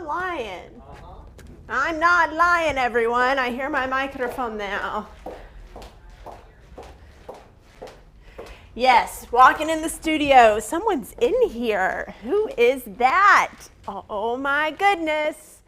not lying. I'm not lying, everyone. I hear my microphone now. Yes, walking in the studio. Someone's in here. Who is that? Oh my goodness.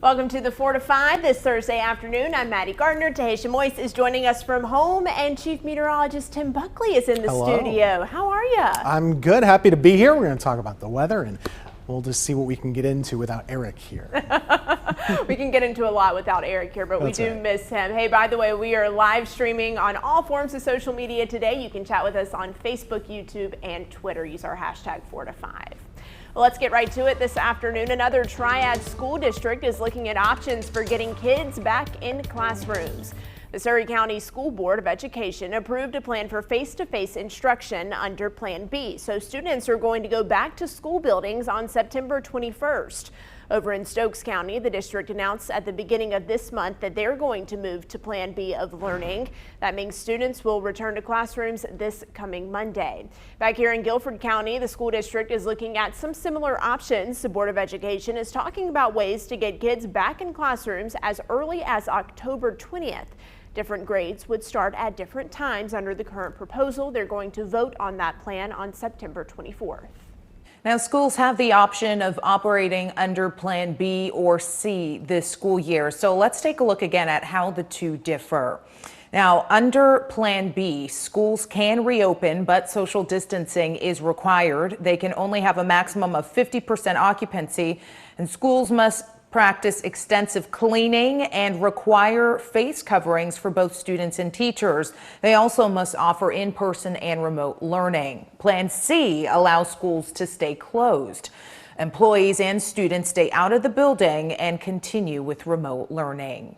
Welcome to the 4 to 5 this Thursday afternoon. I'm Maddie Gardner. Tahisha Moise is joining us from home, and Chief Meteorologist Tim Buckley is in the studio. How are you? I'm good. Happy to be here. We're going to talk about the weather, and we'll just see what we can get into without Eric here. We can get into a lot without Eric here, but we do miss him. Hey, by the way, we are live streaming on all forms of social media today. You can chat with us on Facebook, YouTube, and Twitter. Use our hashtag 4 to 5. Well, let's get right to it this afternoon. Another Triad school district is looking at options for getting kids back in classrooms. The Surrey County School Board of Education approved a plan for face-to-face instruction under Plan B. So students are going to go back to school buildings on September 21st. Over in Stokes County, the district announced at the beginning of this month that they're going to move to Plan B of learning. That means students will return to classrooms this coming Monday. Back here in Guilford County, the school district is looking at some similar options. The Board of Education is talking about ways to get kids back in classrooms as early as October 20th. Different grades would start at different times under the current proposal. They're going to vote on that plan on September 24th. Now, schools have the option of operating under Plan B or C this school year. So let's take a look again at how the two differ. Now, under Plan B, schools can reopen, but social distancing is required. They can only have a maximum of 50% occupancy, and schools must practice extensive cleaning and require face coverings for both students and teachers. They also must offer in-person and remote learning. Plan C allows schools to stay closed. Employees and students stay out of the building and continue with remote learning.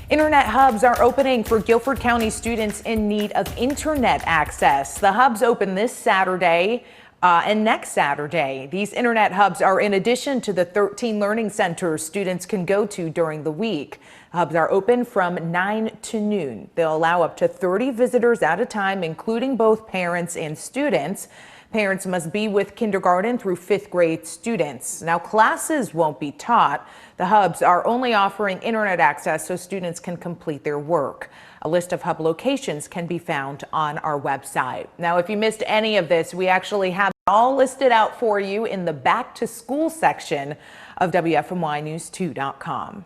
Internet hubs are opening for Guilford County students in need of internet access. The hubs open this Saturday and next Saturday. These internet hubs are in addition to the 13 learning centers students can go to during the week. Hubs are open from 9 to noon. They'll allow up to 30 visitors at a time, including both parents and students. Parents must be with kindergarten through 5th grade students. Now, classes won't be taught. The hubs are only offering internet access so students can complete their work. A list of hub locations can be found on our website. Now, if you missed any of this, we actually have it all listed out for you in the back to school section of WFMYnews2.com.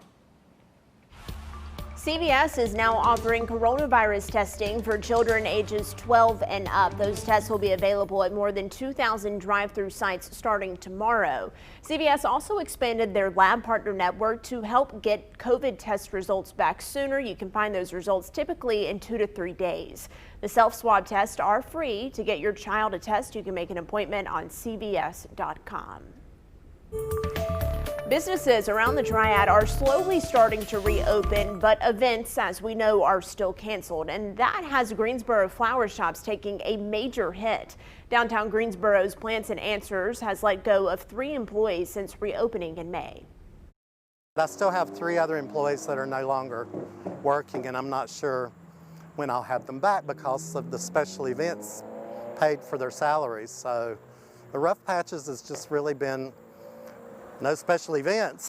CVS is now offering coronavirus testing for children ages 12 and up. Those tests will be available at more than 2,000 drive-through sites starting tomorrow. CVS also expanded their lab partner network to help get COVID test results back sooner. You can find those results typically in 2 to 3 days. The self-swab tests are free. To get your child a test, you can make an appointment on cvs.com. Businesses around the Triad are slowly starting to reopen, but events, as we know, are still canceled. And that has Greensboro flower shops taking a major hit. Downtown Greensboro's Plants and Answers has let go of 3 employees since reopening in May. I still have 3 other employees that are no longer working, and I'm not sure when I'll have them back because of the special events paid for their salaries. So the rough patches has just really been no special events.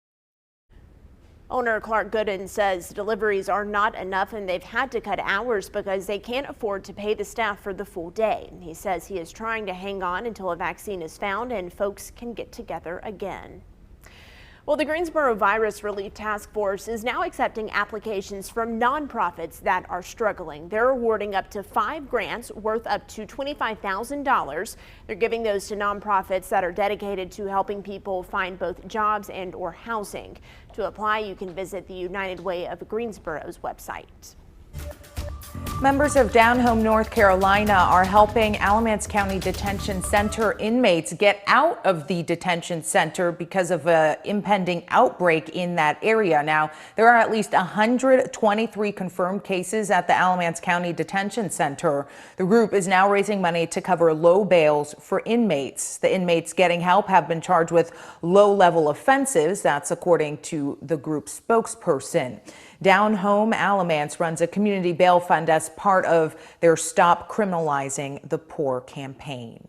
Owner Clark Gooden says deliveries are not enough and they've had to cut hours because they can't afford to pay the staff for the full day. He says he is trying to hang on until a vaccine is found and folks can get together again. Well, the Greensboro Virus Relief Task Force is now accepting applications from nonprofits that are struggling. They're awarding up to 5 grants worth up to $25,000. They're giving those to nonprofits that are dedicated to helping people find both jobs and or housing. To apply, you can visit the United Way of Greensboro's website. Members of Down Home, North Carolina are helping Alamance County Detention Center inmates get out of the detention center because of an impending outbreak in that area. Now, there are at least 123 confirmed cases at the Alamance County Detention Center. The group is now raising money to cover low bails for inmates. The inmates getting help have been charged with low-level offenses. That's according to the group's spokesperson. Down Home Alamance runs a community bail fund as part of their Stop Criminalizing the Poor campaign.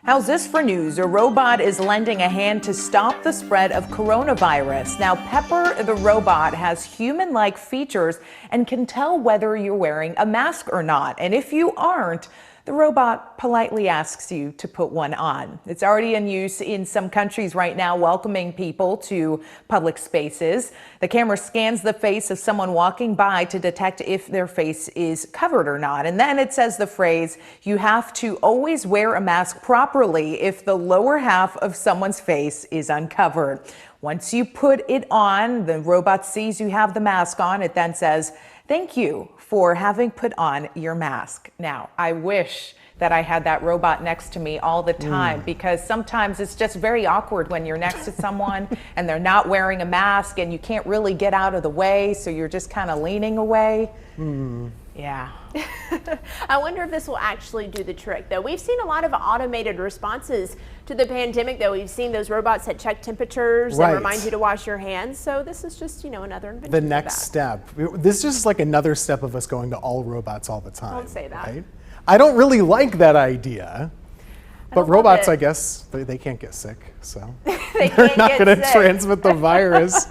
How's this for news? A robot is lending a hand to stop the spread of coronavirus. Now, Pepper the robot has human-like features and can tell whether you're wearing a mask or not. And if you aren't, the robot politely asks you to put one on. It's already in use in some countries right now, welcoming people to public spaces. The camera scans the face of someone walking by to detect if their face is covered or not. And then it says the phrase, "You have to always wear a mask properly if the lower half of someone's face is uncovered." Once you put it on, the robot sees you have the mask on. It then says, "Thank you for having put on your mask." Now, I wish that I had that robot next to me all the time, because sometimes it's just very awkward when you're next to someone and they're not wearing a mask and you can't really get out of the way, so you're just kind of leaning away. Yeah. I wonder if this will actually do the trick, though. We've seen a lot of automated responses to the pandemic, though. We've seen those robots that check temperatures and remind you to wash your hands. So this is just, another invention. The next step. This is just like another step of us going to all robots all the time. Don't say that. Right? I don't really like that idea. But robots, I guess, they can't get sick, so they're not going to transmit the virus.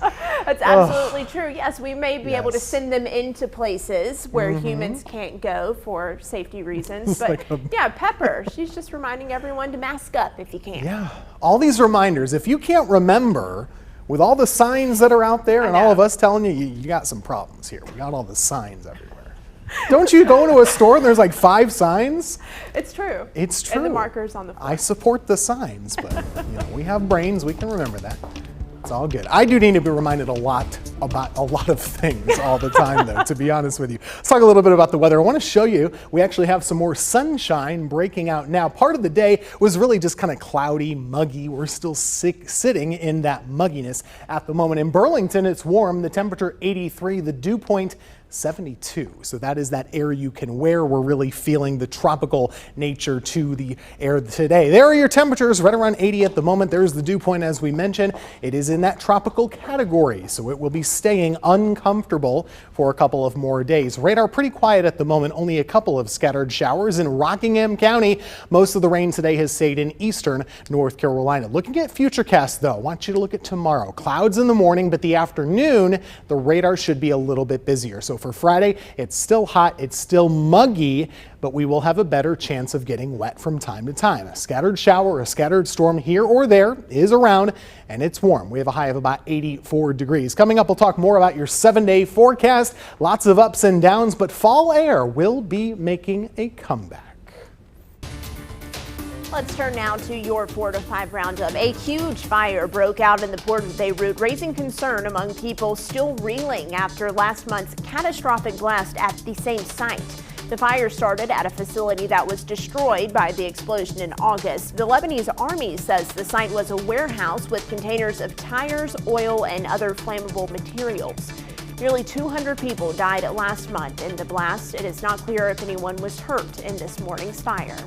That's absolutely true. Yes, we may be able to send them into places where humans can't go for safety reasons. But yeah, Pepper, she's just reminding everyone to mask up if you can. Yeah, all these reminders. If you can't remember, with all the signs that are out there and all of us telling you, you got some problems here. We got all the signs everywhere. Don't you go into a store and there's like 5 signs? It's true. It's true. And the markers on the floor. I support the signs, but we have brains. We can remember that. It's all good. I do need to be reminded a lot about a lot of things all the time, though, to be honest with you. Let's talk a little bit about the weather. I want to show you, we actually have some more sunshine breaking out now. Part of the day was really just kind of cloudy, muggy. We're still sitting in that mugginess at the moment. In Burlington, it's warm. The temperature 83, the dew point 72. So that is that air you can wear. We're really feeling the tropical nature to the air today. There are your temperatures, right around 80 at the moment. There's the dew point, as we mentioned. It is in that tropical category, so it will be staying uncomfortable for a couple of more days. Radar pretty quiet at the moment, only a couple of scattered showers in Rockingham County. Most of the rain today has stayed in eastern North Carolina. Looking at Futurecast, though, I want you to look at tomorrow. Clouds in the morning, but the afternoon, the radar should be a little bit busier. So for Friday, it's still hot, it's still muggy, but we will have a better chance of getting wet from time to time. A scattered shower or a scattered storm here or there is around, and it's warm. We have a high of about 84 degrees. Coming up, we'll talk more about your 7-day forecast. Lots of ups and downs, but fall air will be making a comeback. Let's turn now to your 4 to 5 roundup. A huge fire broke out in the port of Beirut, raising concern among people still reeling after last month's catastrophic blast at the same site. The fire started at a facility that was destroyed by the explosion in August. The Lebanese army says the site was a warehouse with containers of tires, oil, and other flammable materials. Nearly 200 people died last month in the blast. It is not clear if anyone was hurt in this morning's fire.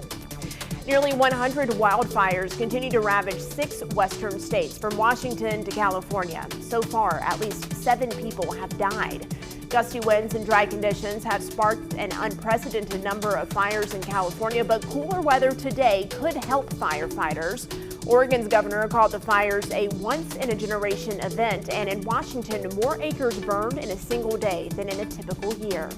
Nearly 100 wildfires continue to ravage 6 western states, from Washington to California. So far, at least 7 people have died. Gusty winds and dry conditions have sparked an unprecedented number of fires in California, but cooler weather today could help firefighters. Oregon's governor called the fires a once-in-a-generation event, and in Washington, more acres burned in a single day than in a typical year.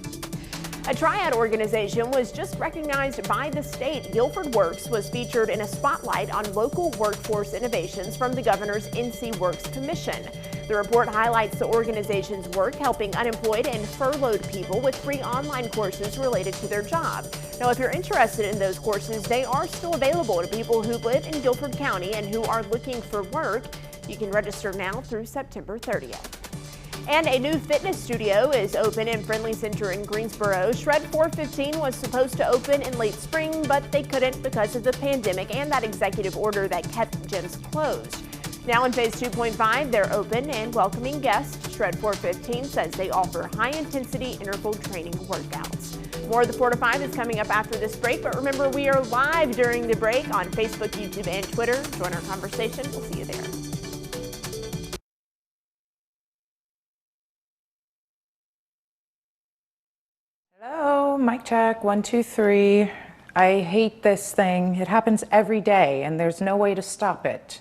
A triad organization was just recognized by the state. Guilford Works was featured in a spotlight on local workforce innovations from the governor's NC Works Commission. The report highlights the organization's work helping unemployed and furloughed people with free online courses related to their job. Now, if you're interested in those courses, they are still available to people who live in Guilford County and who are looking for work. You can register now through September 30th. And a new fitness studio is open in Friendly Center in Greensboro. Shred 415 was supposed to open in late spring, but they couldn't because of the pandemic and that executive order that kept gyms closed. Now in phase 2.5, they're open and welcoming guests. Shred 415 says they offer high-intensity interval training workouts. More of the 4 to 5 is coming up after this break, but remember, we are live during the break on Facebook, YouTube, and Twitter. Join our conversation. We'll see you there. Hello, mic check, 1, 2, 3. I hate this thing. It happens every day, and there's no way to stop it.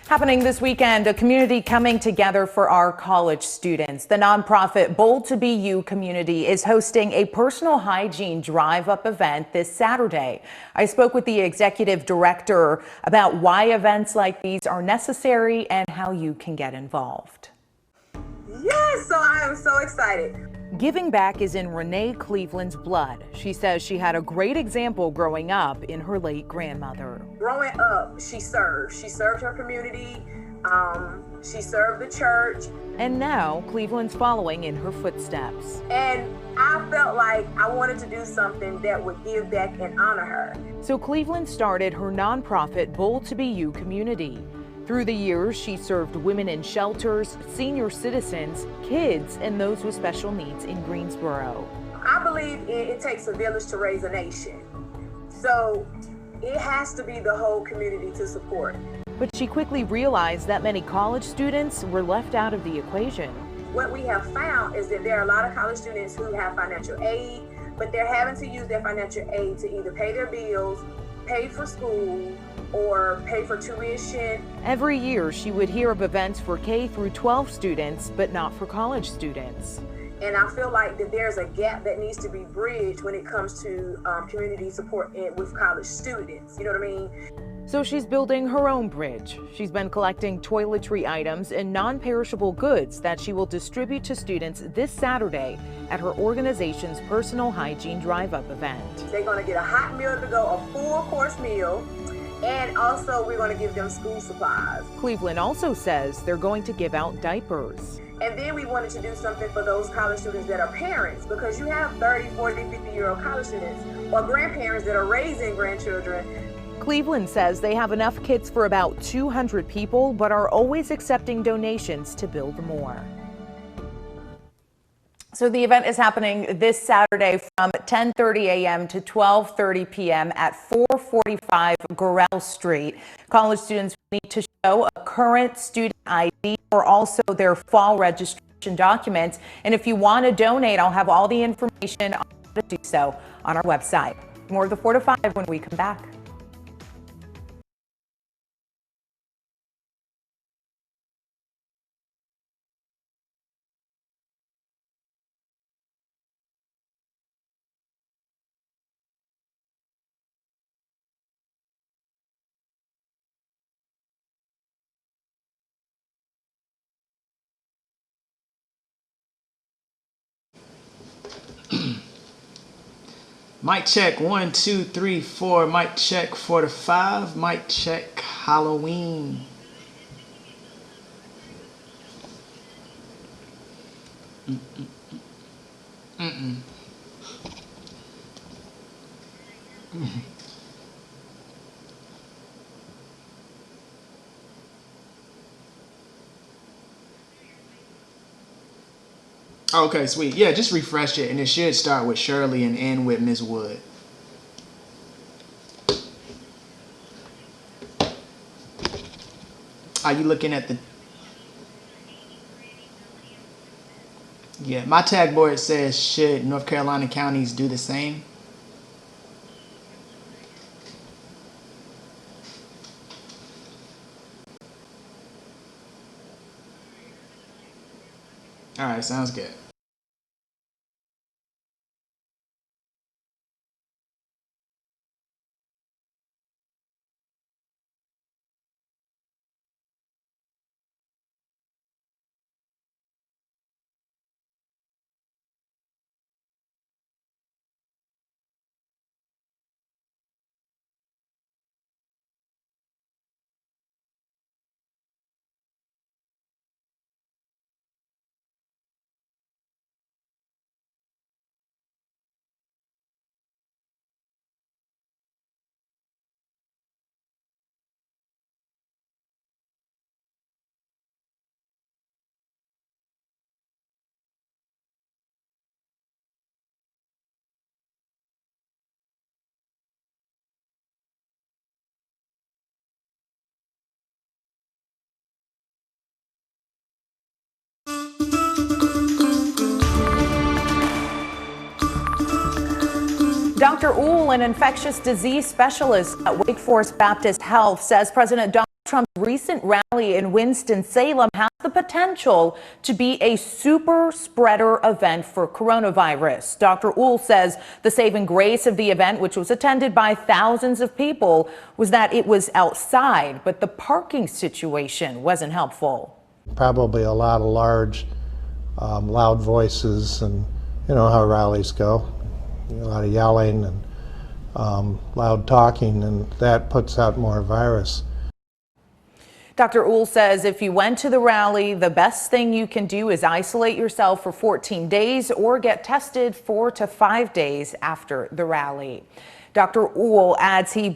Happening this weekend, a community coming together for our college students. The nonprofit Bold to Be You community is hosting a personal hygiene drive-up event this Saturday. I spoke with the executive director about why events like these are necessary and how you can get involved. Yes, so I am so excited. Giving back is in Renee Cleveland's blood. She says she had a great example growing up in her late grandmother. Growing up, she served. She served her community. She served the church. And now Cleveland's following in her footsteps. And I felt like I wanted to do something that would give back and honor her. So Cleveland started her nonprofit Bold to Be You community. Through the years, she served women in shelters, senior citizens, kids, and those with special needs in Greensboro. I believe it takes a village to raise a nation. So it has to be the whole community to support. But she quickly realized that many college students were left out of the equation. What we have found is that there are a lot of college students who have financial aid, but they're having to use their financial aid to either pay their bills, pay for school, or pay for tuition. Every year, she would hear of events for K through 12 students, but not for college students. And I feel like that there's a gap that needs to be bridged when it comes to community support with college students. You know what I mean? So she's building her own bridge. She's been collecting toiletry items and non-perishable goods that she will distribute to students this Saturday at her organization's personal hygiene drive-up event. They're going to get a hot meal to go, a full-course meal, and also we're going to give them school supplies. Cleveland also says they're going to give out diapers. And then we wanted to do something for those college students that are parents, because you have 30, 40, 50-year-old college students or grandparents that are raising grandchildren. Cleveland says they have enough kits for about 200 people, but are always accepting donations to build more. So the event is happening this Saturday from 10:30 a.m. to 12:30 p.m. at 445 Gorell Street. College students need to show a current student ID or also their fall registration documents. And if you want to donate, I'll have all the information on how to do so on our website. More of the 4 to 5 when we come back. Mic check 1, 2, 3, 4. Mic check 4 to 5. Mic check Halloween. Okay, sweet. Yeah, just refresh it, and it should start with Shirley and end with Ms. Wood. Are you looking at the... Yeah, my tag board says, should North Carolina counties do the same? All right, sounds good. Dr. Uhl, an infectious disease specialist at Wake Forest Baptist Health, says President Donald Trump's recent rally in Winston-Salem has the potential to be a super spreader event for coronavirus. Dr. Uhl says the saving grace of the event, which was attended by thousands of people, was that it was outside, but the parking situation wasn't helpful. Probably a lot of large, loud voices, and you know how rallies go. A lot of yelling and loud talking, and that puts out more virus. Dr. Uhl says if you went to the rally, the best thing you can do is isolate yourself for 14 days or get tested 4 to 5 days after the rally. Dr. Uhl adds he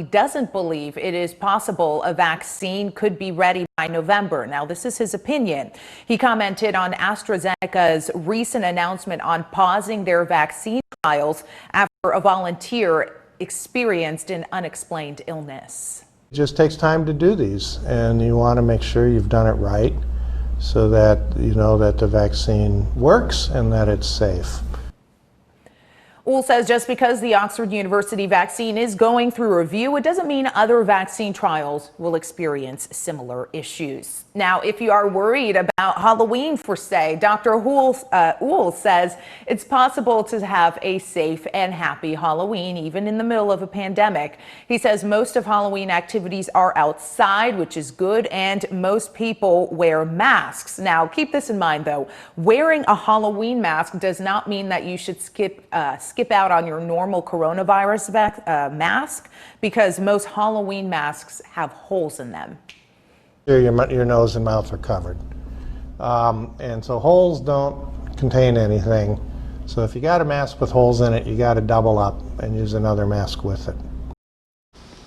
doesn't believe it is possible a vaccine could be ready by November. Now, this is his opinion. He commented on AstraZeneca's recent announcement on pausing their vaccine trials after a volunteer experienced an unexplained illness. It just takes time to do these, and you want to make sure you've done it right so that you know that the vaccine works and that it's safe. Uhl says just because the Oxford University vaccine is going through review, it doesn't mean other vaccine trials will experience similar issues. Now, if you are worried about Halloween, for say, Dr. Uhl says it's possible to have a safe and happy Halloween, even in the middle of a pandemic. He says most of Halloween activities are outside, which is good, and most people wear masks. Now, keep this in mind, though. Wearing a Halloween mask does not mean that you should skip out on your normal coronavirus mask, because most Halloween masks have holes in them. Your nose and mouth are covered. And so holes don't contain anything. So if you got a mask with holes in it, you got to double up and use another mask with it.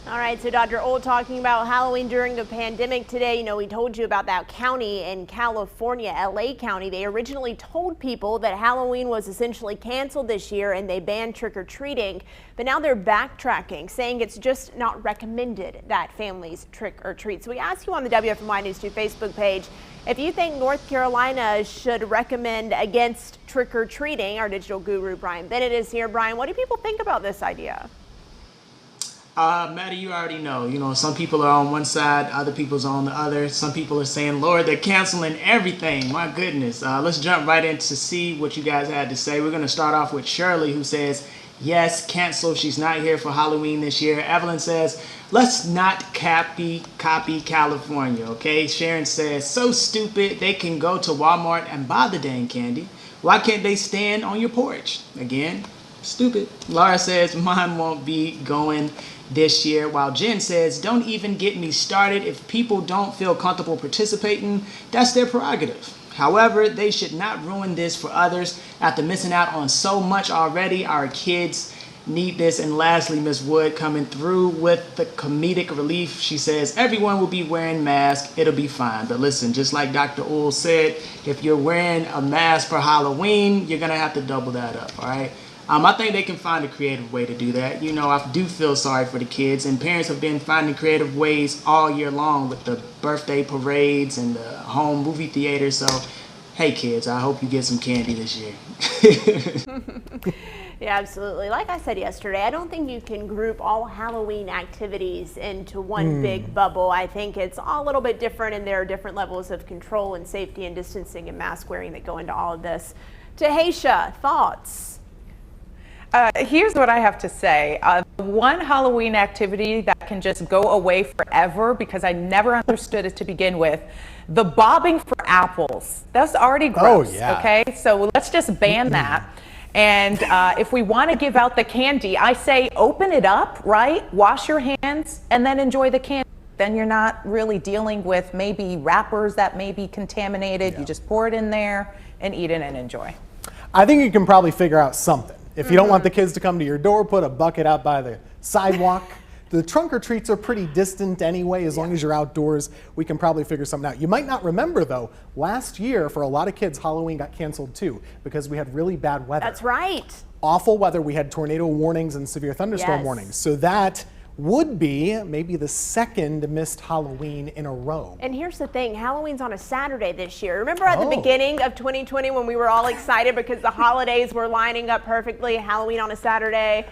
All right, so Dr. Uhl talking about Halloween during the pandemic today. You know, we told you about that county in California, LA County. They originally told people that Halloween was essentially canceled this year and they banned trick-or-treating. But now they're backtracking, saying it's just not recommended that families trick-or-treat. So we asked you on the WFMY News 2 Facebook page if you think North Carolina should recommend against trick-or-treating. Our digital guru, Brian Bennett, is here. Brian, what do people think about this idea? Maddie, you already know. You know, some people are on one side, other people's on the other. Some people are saying, Lord, they're canceling everything. My goodness. Let's jump right in to see what you guys had to say. We're going to start off with Shirley, who says, yes, cancel. She's not here for Halloween this year. Evelyn says, let's not copy California, okay? Sharon says, so stupid. They can go to Walmart and buy the dang candy. Why can't they stand on your porch? Again, stupid. Laura says, mine won't be going this year, while Jen says, don't even get me started. If people don't feel comfortable participating, that's their prerogative. However, they should not ruin this for others after missing out on so much already. Our kids need this. And lastly, Ms. Wood coming through with the comedic relief. She says, everyone will be wearing masks. It'll be fine. But listen, just like Dr. Uhl said, if you're wearing a mask for Halloween, you're going to have to double that up, all right? I think they can find a creative way to do that. You know, I do feel sorry for the kids, and parents have been finding creative ways all year long with the birthday parades and the home movie theater. So, hey kids, I hope you get some candy this year. Yeah, absolutely. Like I said yesterday, I don't think you can group all Halloween activities into one big bubble. I think it's all a little bit different, and there are different levels of control and safety and distancing and mask wearing that go into all of this. Tahisha, thoughts? Here's what I have to say. One Halloween activity that can just go away forever, because I never understood it to begin with, the bobbing for apples. That's already gross, okay? So let's just ban that. And if we want to give out the candy, I say open it up, right? Wash your hands and then enjoy the candy. Then you're not really dealing with maybe wrappers that may be contaminated. You just pour it in there and eat it and enjoy. I think you can probably figure out something. If you don't want the kids to come to your door, put a bucket out by the sidewalk. The trunk or treats are pretty distant anyway. As long as you're outdoors, we can probably figure something out. You might not remember, though, last year for a lot of kids, Halloween got canceled too because we had really bad weather. That's right. Awful weather. We had tornado warnings and severe thunderstorm warnings. So that would be maybe the second missed Halloween in a row. And here's the thing, Halloween's on a Saturday this year. Remember at the beginning of 2020 when we were all excited because the holidays were lining up perfectly, Halloween on a Saturday?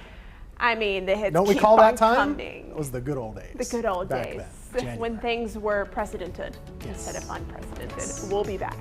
I mean, the hits Don't we keep call on that time? coming. It was the good old days. The good old back days. then. January. when things were precedented instead of unprecedented. Yes. We'll be back.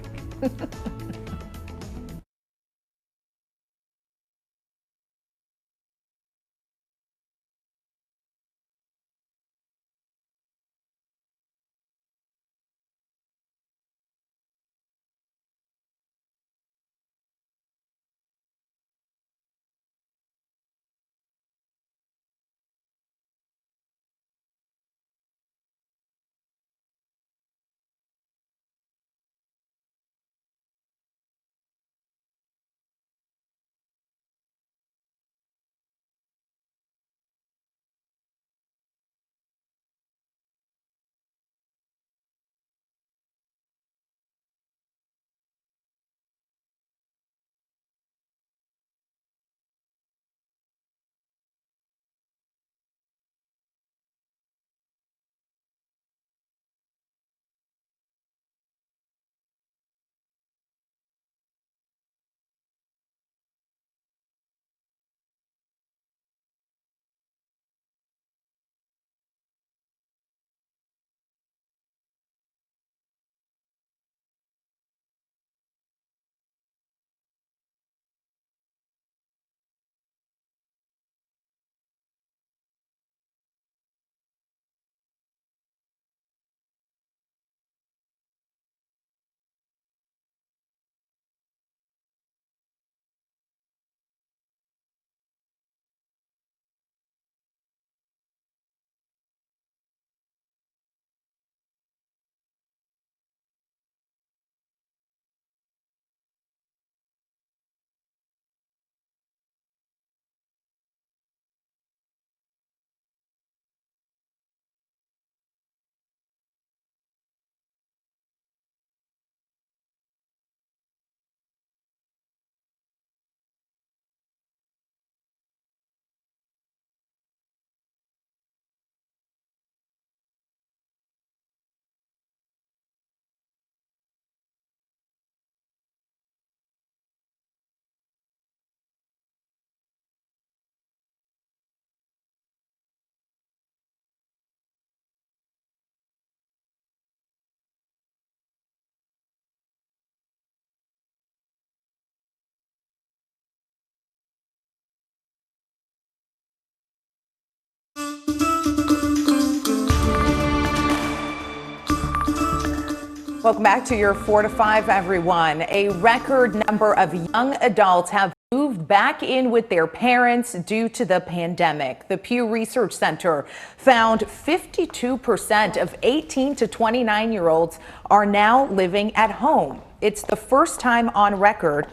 Welcome back to your 4 to 5, everyone. A record number of young adults have moved back in with their parents due to the pandemic. The Pew Research Center found 52% of 18 to 29-year-olds are now living at home. It's the first time on record.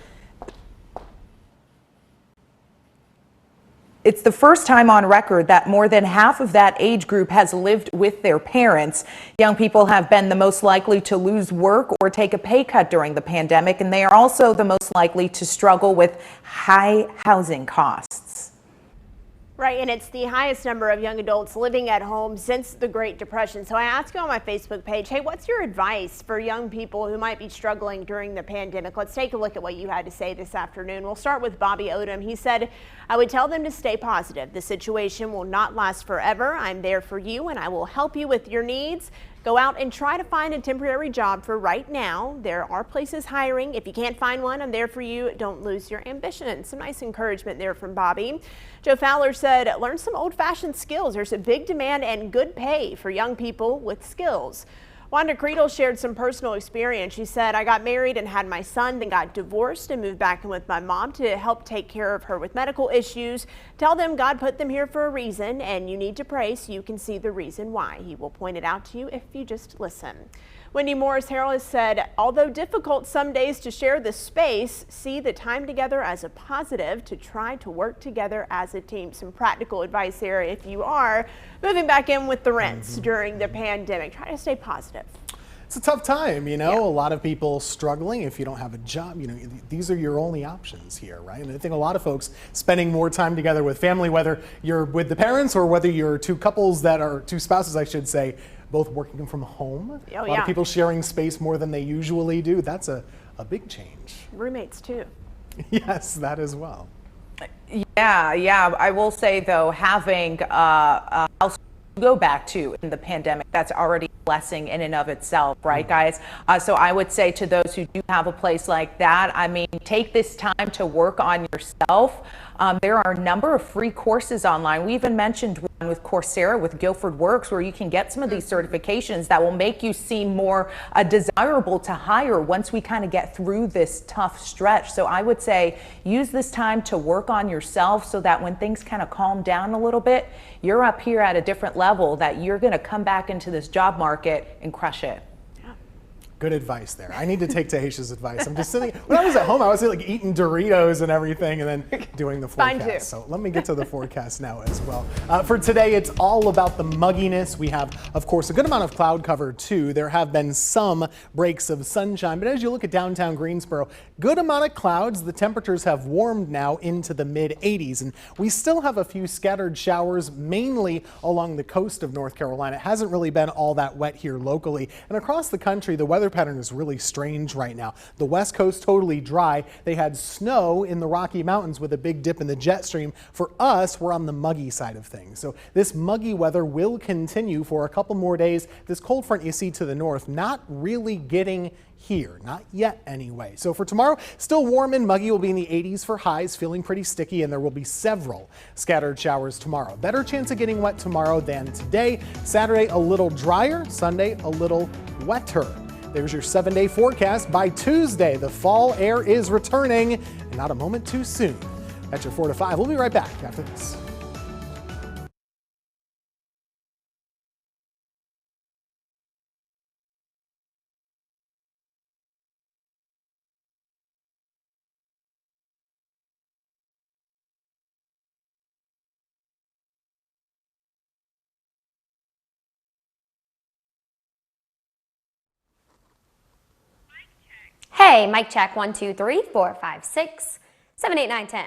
It's the first time on record that more than half of that age group has lived with their parents. Young people have been the most likely to lose work or take a pay cut during the pandemic, and they are also the most likely to struggle with high housing costs. Right, and it's the highest number of young adults living at home since the Great Depression. So I asked you on my Facebook page, hey, what's your advice for young people who might be struggling during the pandemic? Let's take a look at what you had to say this afternoon. We'll start with Bobby Odom. He said, I would tell them to stay positive. The situation will not last forever. I'm there for you and I will help you with your needs. Go out and try to find a temporary job for right now. There are places hiring. If you can't find one, I'm there for you. Don't lose your ambition. Some nice encouragement there from Bobby. Joe Fowler said, learn some old-fashioned skills. There's a big demand and good pay for young people with skills. Wanda Creedle shared some personal experience. She said, I got married and had my son, then got divorced and moved back in with my mom to help take care of her with medical issues. Tell them God put them here for a reason and you need to pray so you can see the reason why. He will point it out to you if you just listen. Wendy Morris Harrell said, although difficult some days to share the space, see the time together as a positive to try to work together as a team. Some practical advice there if you are moving back in with the rents during the pandemic. Try to stay positive. It's a tough time, you know, Yeah. A lot of people struggling. If you don't have a job, you know, these are your only options here, right? And I think a lot of folks spending more time together with family, whether you're with the parents or whether you're two spouses, I should say, both working from home. Oh, a lot yeah. of people sharing space more than they usually do. That's a big change. Roommates too. Yes, that as well. Yeah. I will say, though, having a house go back to in the pandemic, that's already a blessing in and of itself, right, guys? So I would say to those who do have a place like that, I mean, take this time to work on yourself. There are a number of free courses online. We even mentioned one with Coursera with Guilford Works, where you can get some of these certifications that will make you seem more desirable to hire once we kind of get through this tough stretch. So I would say use this time to work on yourself so that when things kind of calm down a little bit, you're up here at a different level, that you're going to come back into this job market and crush it. Good advice there. I need to take Tahisha's advice. I'm just sitting, when I was at home, I was like eating Doritos and everything and then doing the forecast. Mine too. So let me get to the forecast now as well. For today, it's all about the mugginess. We have, of course, a good amount of cloud cover too. There have been some breaks of sunshine, but as you look at downtown Greensboro, good amount of clouds. The temperatures have warmed now into the mid 80s, and we still have a few scattered showers, mainly along the coast of North Carolina. It hasn't really been all that wet here locally, and across the country, the weather pattern is really strange right now. The West Coast totally dry. They had snow in the Rocky Mountains with a big dip in the jet stream. For us, we're on the muggy side of things. So this muggy weather will continue for a couple more days. This cold front you see to the north, not really getting here, not yet anyway. So for tomorrow, still warm and muggy, will be in the 80s for highs, feeling pretty sticky, and there will be several scattered showers tomorrow. Better chance of getting wet tomorrow than today. Saturday, a little drier. Sunday, a little wetter. There's your 7-day forecast. By Tuesday, the fall air is returning, and not a moment too soon. That's your 4 to 5. We'll be right back after this. Hey, mic check 1, 2, 3, 4, 5, 6, 7, 8, 9, 10.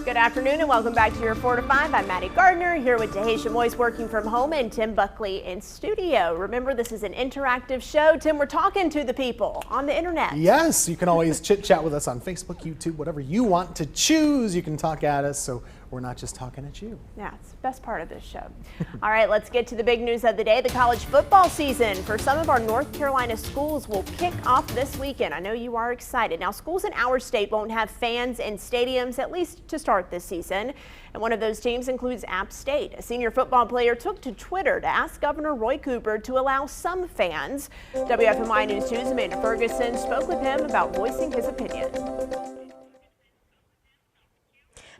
Good afternoon and welcome back to your 4 to 5. I'm Maddie Gardner here with Tahisha Moyes working from home and Tim Buckley in studio. Remember, this is an interactive show. Tim, we're talking to the people on the internet. Yes, you can always chit chat with us on Facebook, YouTube, whatever you want to choose. You can talk at us. So we're not just talking at you. Yeah, it's the best part of this show. All right, let's get to the big news of the day. The college football season for some of our North Carolina schools will kick off this weekend. I know you are excited. Now, schools in our state won't have fans in stadiums, at least to start this season. And one of those teams includes App State. A senior football player took to Twitter to ask Governor Roy Cooper to allow some fans. WFMY News 2's Amanda Ferguson spoke with him about voicing his opinion.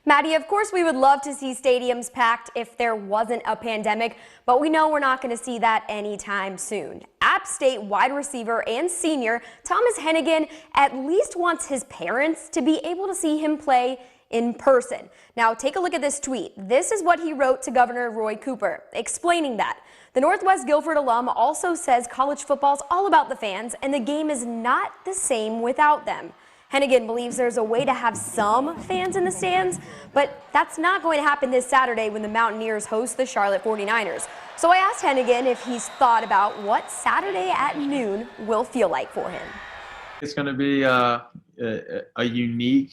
Maddie, of course we would love to see stadiums packed if there wasn't a pandemic, but we know we're not going to see that anytime soon. App State wide receiver and senior Thomas Hennigan at least wants his parents to be able to see him play in person. Now take a look at this tweet. This is what he wrote to Governor Roy Cooper, explaining that. The Northwest Guilford alum also says college football's all about the fans and the game is not the same without them. Hennigan believes there's a way to have some fans in the stands, but that's not going to happen this Saturday when the Mountaineers host the Charlotte 49ers. So I asked Hennigan if he's thought about what Saturday at noon will feel like for him. It's going to be a unique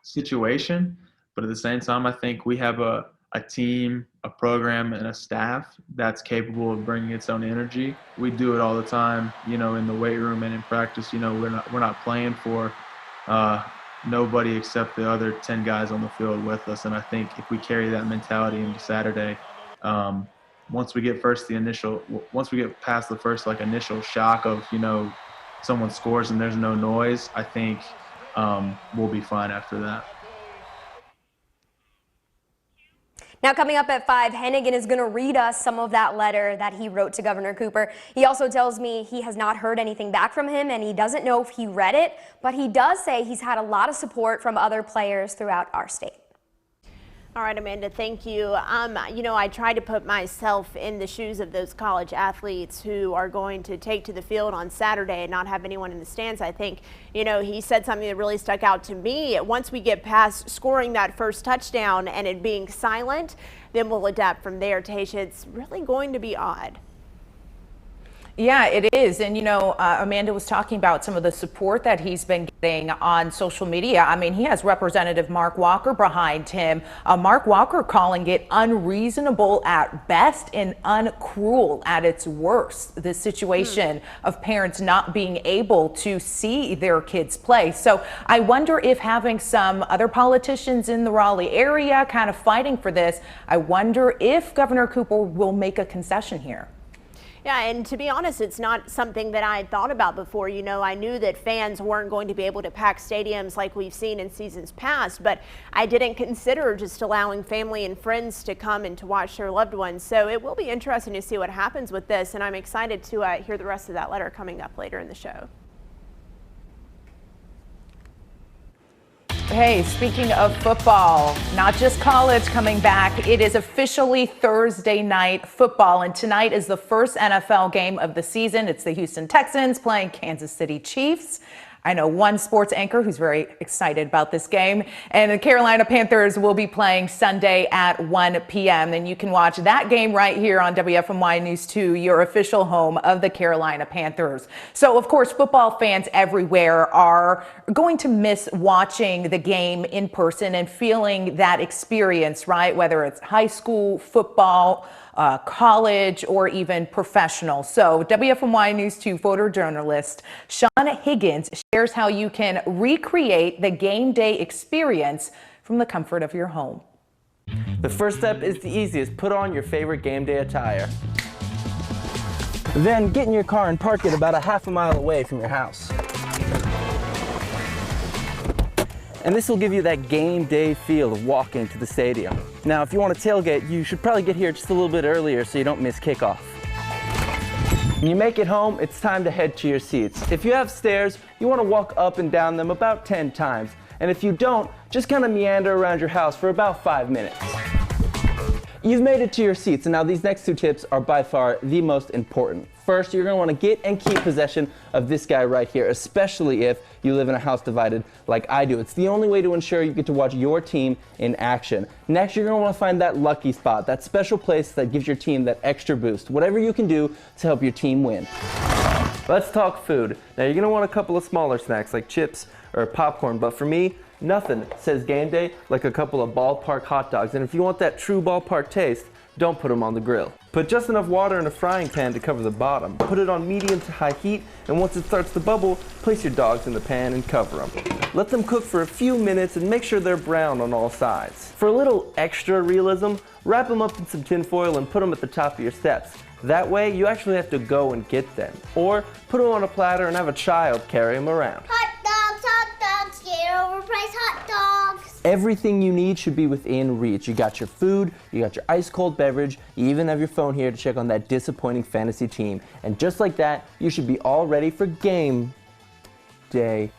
situation, but at the same time, I think we have a team, a program, and a staff that's capable of bringing its own energy. We do it all the time, you know, in the weight room and in practice. You know, we're not playing for nobody except the other 10 guys on the field with us. And I think if we carry that mentality into Saturday, once we get past the first like initial shock of, you know, someone scores and there's no noise, I think we'll be fine after that. Now coming up at 5, Hennigan is going to read us some of that letter that he wrote to Governor Cooper. He also tells me he has not heard anything back from him and he doesn't know if he read it, but he does say he's had a lot of support from other players throughout our state. All right, Amanda, thank you. You know, I try to put myself in the shoes of those college athletes who are going to take to the field on Saturday and not have anyone in the stands. I think, you know, he said something that really stuck out to me. Once we get past scoring that first touchdown and it being silent, then we'll adapt from there. Tasha, it's really going to be odd. Yeah, it is. And, you know, Amanda was talking about some of the support that he's been getting on social media. I mean, he has Representative Mark Walker behind him. Mark Walker calling it unreasonable at best and uncruel at its worst, the situation of parents not being able to see their kids play. So I wonder if having some other politicians in the Raleigh area kind of fighting for this, I wonder if Governor Cooper will make a concession here. Yeah, and to be honest, it's not something that I had thought about before. You know, I knew that fans weren't going to be able to pack stadiums like we've seen in seasons past, but I didn't consider just allowing family and friends to come and to watch their loved ones. So it will be interesting to see what happens with this, and I'm excited to hear the rest of that letter coming up later in the show. Hey, speaking of football, not just college coming back, it is officially Thursday night football, and tonight is the first NFL game of the season. It's the Houston Texans playing Kansas City Chiefs. I know one sports anchor who's very excited about this game, and the Carolina Panthers will be playing Sunday at 1 p.m. And you can watch that game right here on WFMY News 2, your official home of the Carolina Panthers. So, of course, football fans everywhere are going to miss watching the game in person and feeling that experience, right? Whether it's high school football, college, or even professional. So WFMY News 2 photojournalist Sean Higgins shares how you can recreate the game day experience from the comfort of your home. The first step is the easiest. Put on your favorite game day attire. Then get in your car and park it about a half a mile away from your house. And this will give you that game day feel of walking to the stadium. Now, if you want to tailgate, you should probably get here just a little bit earlier so you don't miss kickoff. When you make it home, it's time to head to your seats. If you have stairs, you want to walk up and down them about 10 times. And if you don't, just kind of meander around your house for about 5 minutes. You've made it to your seats, and now these next two tips are by far the most important. First, you're going to want to get and keep possession of this guy right here, especially if you live in a house divided like I do. It's the only way to ensure you get to watch your team in action. Next, you're going to want to find that lucky spot, that special place that gives your team that extra boost, whatever you can do to help your team win. Let's talk food. Now, you're going to want a couple of smaller snacks like chips or popcorn, but for me, Nothing says game day like a couple of ballpark hot dogs, and if you want that true ballpark taste, don't put them on the grill. Put just enough water in a frying pan to cover the bottom. Put it on medium to high heat, and once it starts to bubble, place your dogs in the pan and cover them. Let them cook for a few minutes and make sure they're brown on all sides. For a little extra realism, wrap them up in some tin foil and put them at the top of your steps. That way, you actually have to go and get them. Or put them on a platter and have a child carry them around. Hot dogs, get overpriced hot dogs. Everything you need should be within reach. You got your food, you got your ice cold beverage, you even have your phone here to check on that disappointing fantasy team. And just like that, you should be all ready for game day.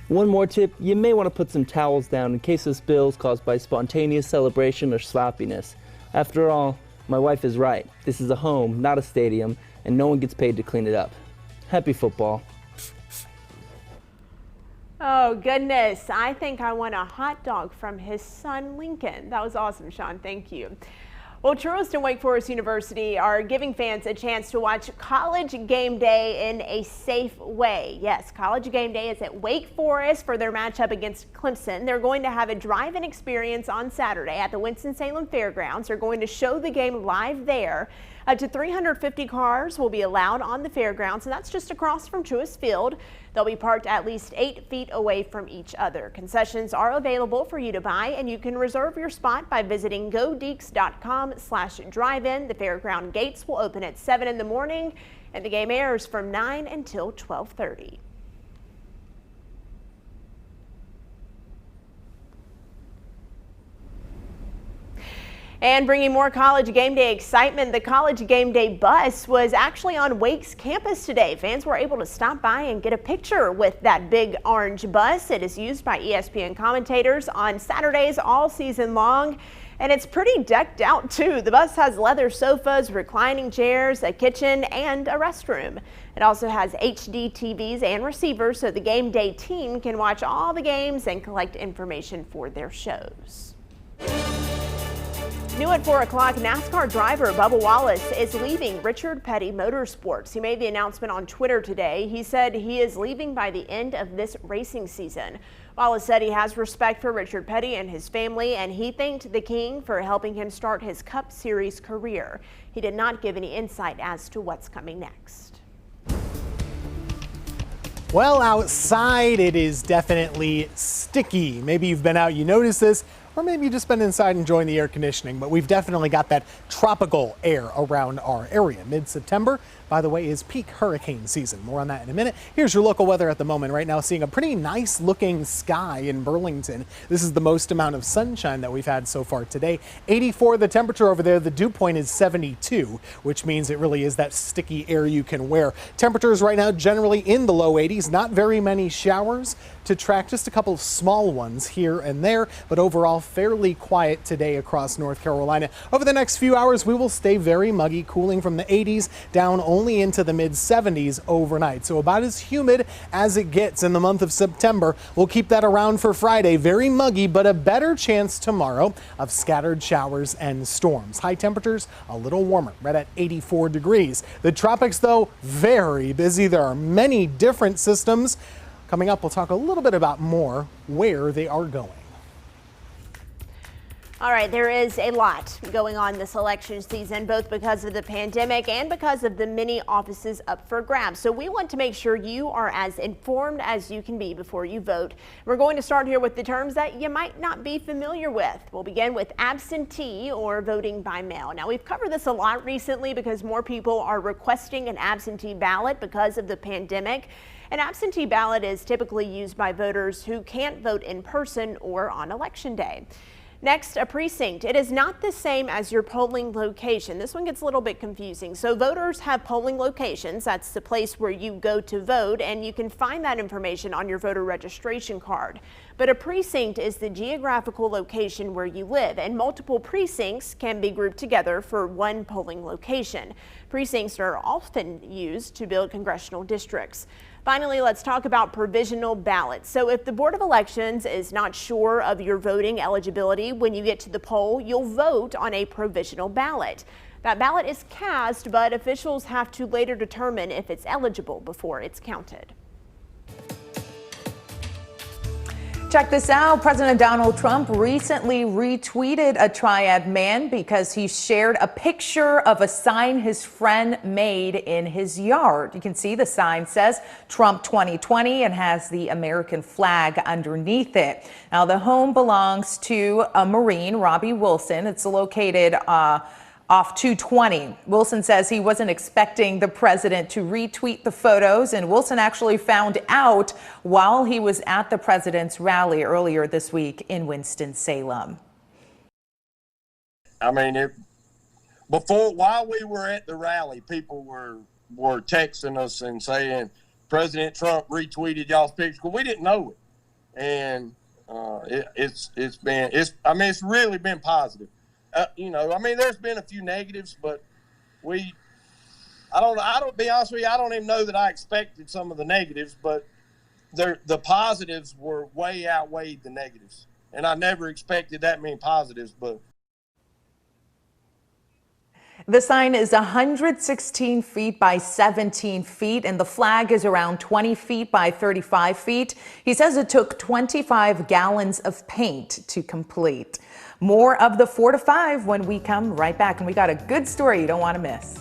One more tip, you may want to put some towels down in case of spills caused by spontaneous celebration or sloppiness. After all, my wife is right. This is a home, not a stadium, and no one gets paid to clean it up. Happy football. Oh, goodness. I think I want a hot dog from his son, Lincoln. That was awesome, Sean. Thank you. Well, Truist and Wake Forest University are giving fans a chance to watch College Game Day in a safe way. Yes, College Game Day is at Wake Forest for their matchup against Clemson. They're going to have a drive-in experience on Saturday at the Winston-Salem Fairgrounds. They're going to show the game live there. Up to 350 cars will be allowed on the fairgrounds, and that's just across from Truist Field. They'll be parked at least 8 feet away from each other. Concessions are available for you to buy, and you can reserve your spot by visiting godeeks.com/drive-in. The fairground gates will open at 7 in the morning, and the game airs from 9 until 12:30. And bringing more College Game Day excitement, the College Game Day bus was actually on Wake's campus today. Fans were able to stop by and get a picture with that big orange bus. It is used by ESPN commentators on Saturdays all season long. And it's pretty decked out too. The bus has leather sofas, reclining chairs, a kitchen, and a restroom. It also has HD TVs and receivers so the game day team can watch all the games and collect information for their shows. New at 4 o'clock, NASCAR driver Bubba Wallace is leaving Richard Petty Motorsports. He made the announcement on Twitter today. He said he is leaving by the end of this racing season. Wallace said he has respect for Richard Petty and his family, and he thanked the King for helping him start his Cup Series career. He did not give any insight as to what's coming next. Well, outside it is definitely sticky. Maybe you've been out, you notice this, or maybe you've just been inside enjoying the air conditioning, but we've definitely got that tropical air around our area. Mid-September, by the way, is peak hurricane season. More on that in a minute. Here's your local weather at the moment. Right now, seeing a pretty nice looking sky in Burlington. This is the most amount of sunshine that we've had so far today. 84 the temperature over there. The dew point is 72, which means it really is that sticky air you can wear. Temperatures right now generally in the low 80s. Not very many showers to track, just a couple of small ones here and there, but overall fairly quiet today across North Carolina. Over the next few hours, we will stay very muggy, cooling from the 80s down only into the mid 70s overnight. So about as humid as it gets in the month of September. We'll keep that around for Friday. Very muggy, but a better chance tomorrow of scattered showers and storms. High temperatures a little warmer, right at 84 degrees. The tropics, though, very busy. There are many different systems. Coming up, we'll talk a little bit about more where they are going. All right, there is a lot going on this election season, both because of the pandemic and because of the many offices up for grabs. So we want to make sure you are as informed as you can be before you vote. We're going to start here with the terms that you might not be familiar with. We'll begin with absentee or voting by mail. Now, we've covered this a lot recently because more people are requesting an absentee ballot because of the pandemic. An absentee ballot is typically used by voters who can't vote in person or on election day. Next, a precinct. It is not the same as your polling location. This one gets a little bit confusing. So voters have polling locations. That's the place where you go to vote, and you can find that information on your voter registration card. But a precinct is the geographical location where you live, and multiple precincts can be grouped together for one polling location. Precincts are often used to build congressional districts. Finally, let's talk about provisional ballots. So if the Board of Elections is not sure of your voting eligibility when you get to the poll, you'll vote on a provisional ballot. That ballot is cast, but officials have to later determine if it's eligible before it's counted. Check this out. President Donald Trump recently retweeted a triad man because he shared a picture of a sign his friend made in his yard. You can see the sign says Trump 2020 and has the American flag underneath it. Now, the home belongs to a Marine, Robbie Wilson. It's located off 220. Wilson says he wasn't expecting the president to retweet the photos, and Wilson actually found out while he was at the president's rally earlier this week in Winston-Salem. I mean, while we were at the rally, people were texting us and saying President Trump retweeted y'all's picture. We didn't know it, and it's really been positive. There's been a few negatives, but I don't be honest with you, I don't even know that I expected some of the negatives, but the positives were way outweighed the negatives. And I never expected that many positives, but. The sign is 116 feet by 17 feet, and the flag is around 20 feet by 35 feet. He says it took 25 gallons of paint to complete. More of the 4 to 5 when we come right back, and we got a good story you don't want to miss.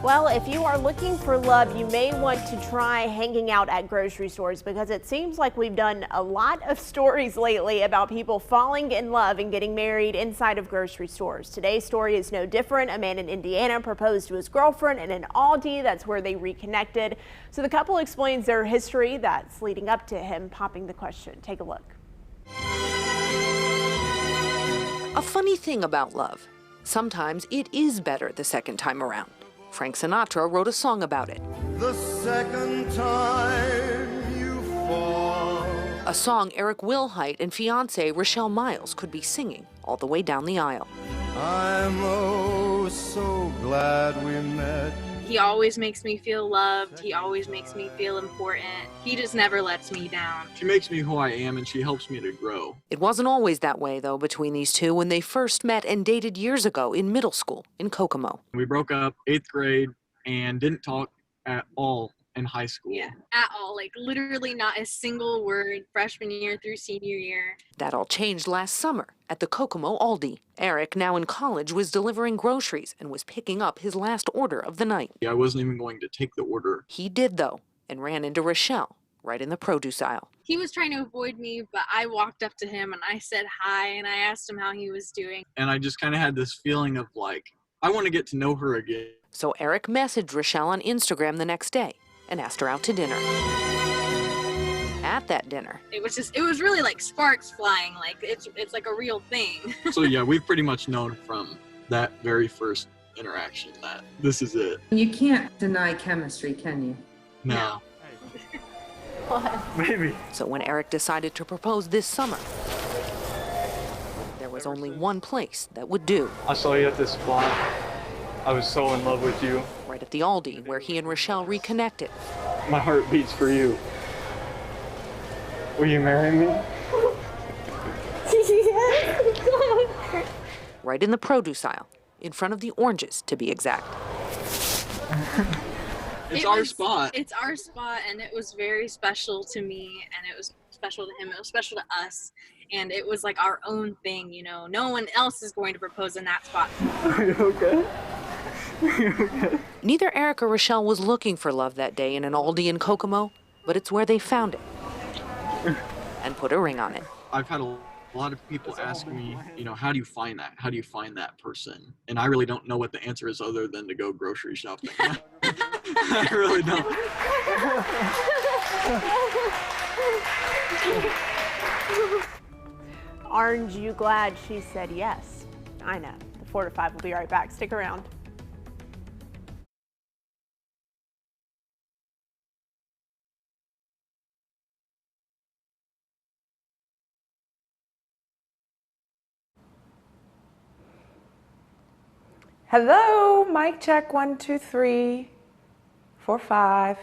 Well, if you are looking for love, you may want to try hanging out at grocery stores, because it seems like we've done a lot of stories lately about people falling in love and getting married inside of grocery stores. Today's story is no different. A man in Indiana proposed to his girlfriend in an Aldi. That's where they reconnected. So the couple explains their history that's leading up to him popping the question. Take a look. A funny thing about love, sometimes it is better the second time around. Frank Sinatra wrote a song about it. The second time you fall. A song Eric Wilhite and fiancée Rochelle Miles could be singing all the way down the aisle. I'm oh so glad we met He always makes me feel loved. He always makes me feel important. He just never lets me down. She makes me who I am, and she helps me to grow. It wasn't always that way, though, between these two when they first met and dated years ago in middle school in Kokomo. We broke up 8th grade and didn't talk at all in high school. Yeah, at all. Like, literally not a single word freshman year through senior year. That all changed last summer at the Kokomo Aldi. Eric, now in college, was delivering groceries and was picking up his last order of the night. I wasn't even going to take the order. He did, though, and ran into Rochelle right in the produce aisle. He was trying to avoid me, but I walked up to him and I said hi and I asked him how he was doing. And I just kind of had this feeling of like, I want to get to know her again. So Eric messaged Rochelle on Instagram the next day and asked her out to dinner. At that dinner, It was really like sparks flying, like it's like a real thing. So yeah, we've pretty much known from that very first interaction that this is it. You can't deny chemistry, can you? No. Maybe. So when Eric decided to propose this summer, there was only one place that would do. I saw you at this spot. I was so in love with you. Right at the Aldi, where he and Rochelle reconnected. My heart beats for you. Will you marry me? Right in the produce aisle, in front of the oranges, to be exact. It's our spot. It's our spot, and it was very special to me, and it was special to him. It was special to us, and it was like our own thing, you know. No one else is going to propose in that spot. Are you okay? Are you okay? Neither Eric or Rochelle was looking for love that day in an Aldi in Kokomo, but it's where they found it and put a ring on it. I've had a lot of people ask me, you know, how do you find that? How do you find that person? And I really don't know what the answer is other than to go grocery shopping. I really don't. Aren't you glad she said yes? I know. The 4 to 5 will be right back. Stick around. Hello, mic check 1, 2, 3, 4, 5.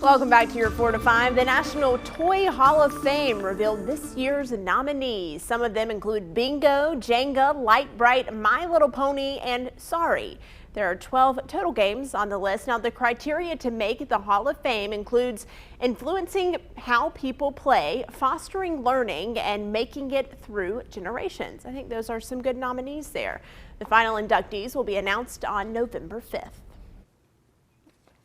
Welcome back to your 4 to 5. The National Toy Hall of Fame revealed this year's nominees. Some of them include Bingo, Jenga, Light Bright, My Little Pony, and Sorry. There are 12 total games on the list. Now, the criteria to make the Hall of Fame includes influencing how people play, fostering learning, and making it through generations. I think those are some good nominees there. The final inductees will be announced on November 5th.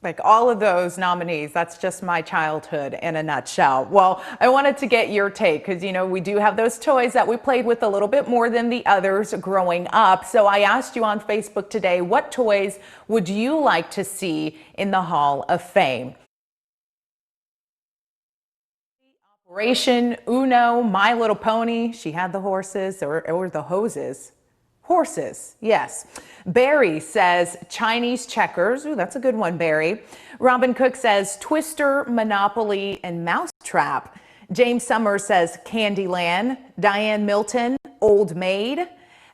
Like all of those nominees, that's just my childhood in a nutshell. Well, I wanted to get your take because, you know, we do have those toys that we played with a little bit more than the others growing up. So I asked you on Facebook today, what toys would you like to see in the Hall of Fame? Operation Uno, My Little Pony, she had the horses or the hoses. Horses, yes. Barry says Chinese checkers. Ooh, that's a good one, Barry. Robin Cook says Twister, Monopoly, and Mousetrap. James Summers says Candyland. Diane Milton, Old Maid.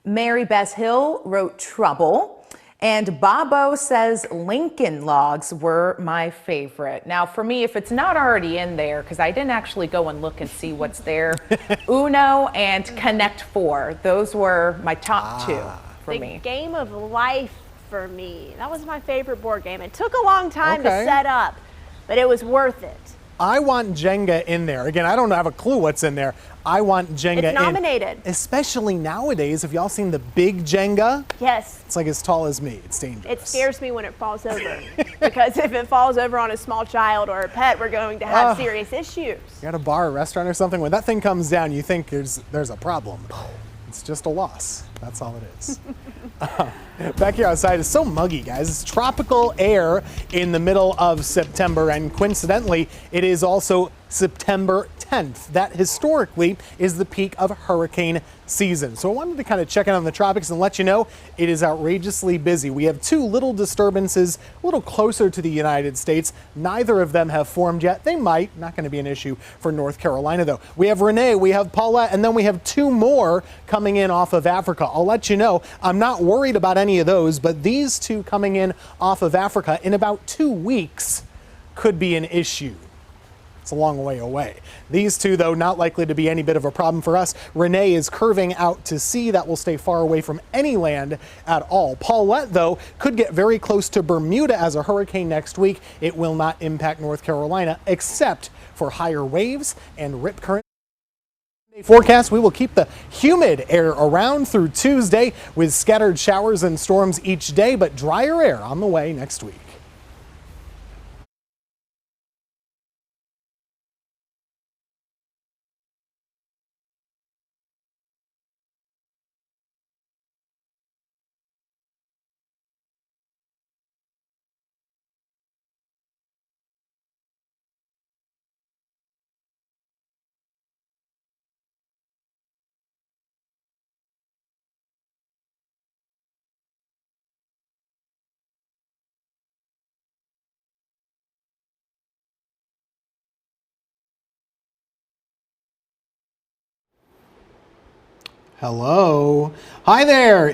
Mary Beth Hill wrote Trouble. And Bobo says Lincoln Logs were my favorite. Now, for me, if it's not already in there, because I didn't actually go and look and see what's there, Uno and Connect 4. Those were my top two for me. The Game of Life for me. That was my favorite board game. It took a long time to set up, but it was worth it. I want Jenga in there. Again, I don't have a clue what's in there. I want Jenga It's nominated. Especially nowadays. Have y'all seen the big Jenga? Yes. It's like as tall as me. It's dangerous. It scares me when it falls over because if it falls over on a small child or a pet, we're going to have serious issues. You're at a bar or restaurant or something, when that thing comes down, you think there's a problem. It's just a loss. That's all it is. Back here outside, it's so muggy, guys. It's tropical air in the middle of September, and coincidentally, it is also September 10th. That historically is the peak of hurricane season. So I wanted to kind of check in on the tropics and let you know it is outrageously busy. We have two little disturbances a little closer to the United States. Neither of them have formed yet. They might. Not going to be an issue for North Carolina, though. We have Renee, we have Paulette, and then we have two more coming in off of Africa. I'll let you know, I'm not worried about any of those, but these two coming in off of Africa in about 2 weeks could be an issue. It's a long way away. These two, though, not likely to be any bit of a problem for us. Renee is curving out to sea. That will stay far away from any land at all. Paulette, though, could get very close to Bermuda as a hurricane next week. It will not impact North Carolina except for higher waves and rip current. Forecast, we will keep the humid air around through Tuesday with scattered showers and storms each day, but drier air on the way next week. Hello. Hi there.